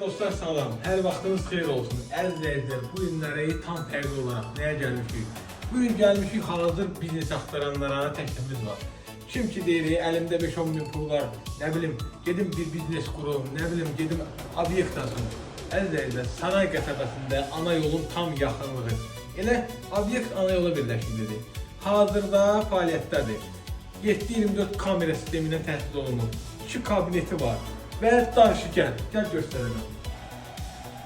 dostlar salam, hər vaxtınız xeyir olsun. Əziz izləyicilər, bu günləri tam fərqli olaraq nəyə gəlmişik? Bu gün gəlmişik hazır biznes axtaranlara təklifimiz var. Kim ki deyir, əlimdə 5-10 min pul var, nə bilim, gedim bir biznes qurum, nə bilim, gedim obyekt açım. Əziz izləyicilər, Saray qəsəbəsində ana yolun tam yaxınlığı. Elə obyekt ana yola birləşiklidir. Hazırda fəaliyyətdədir. 7/24 kamera sistemindən təsis olunur. 2 kabineti var. Və daşikən, gəl göstərelim.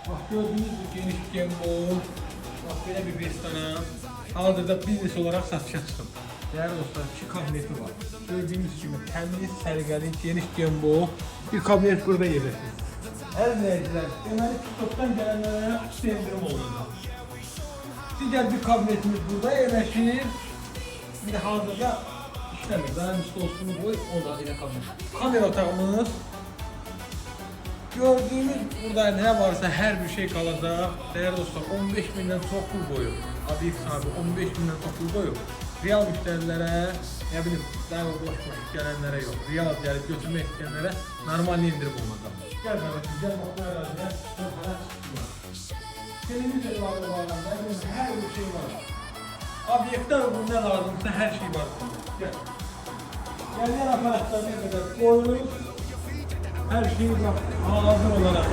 Bax, gördüğünüz bu geniş gembol, bax, belə bir restoran. Hazırda biznes olaraq satışa çıxıb. Değerli dostlar, 2 kabineti var. Gördüğünüz kimi təmiz, sərgəli, geniş gembol, bir kabinet burada yerləşir. Əziz izləyicilər, deməli TikTok'dan gələnlərə xüsusi endirim olunacaq. Digər bir kabinetimiz burada yerləşir. Bir də hazırda işləmir. Daha üstü olsun boy, o da elə kabinet. Kamera otağımız. Gördüğümüz burada ne varsa her bir şey kalacak. Değerli dostlar, 15 binden çok pul koyuyor. Obyekt sahibi 15 binden çok pul koyuyor. Real müşterilere, ne bileyim, daha boş gelenlere yok. Real gelip götürmek isteyenlere normal indirim olmadan. Gel kardeşim, gel bak bu araziye. Çok para çıkıyor. Televizyon var o bağlamda, her bir şey var. Obyektler ne lazımsa her şey var. Gel. Gelen aparatlar ne kadar koyulur. Her şey bak hazır olarak.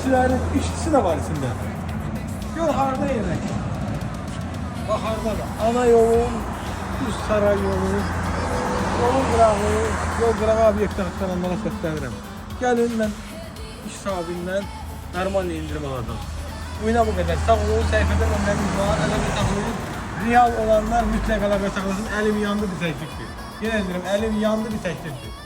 Yine işçisi de var içinde. Yol harda yemek. Bak harda da. Ana yolun, üst saray yolu, yolun qırağı, yol qırağı obyektdən aktaranlara səslənirəm. Gəlin mən iş sahibindən normal indirim alacağım. Bu yine bu kadar. Sağ olun, səhifədə nömrəmiz var. Ələ bir taxılın. Real olanlar mütləq əlaqə saxlasın. Əlim yandı bir təklifdir. Yenə deyirəm, əlim yandı bir təklifdir.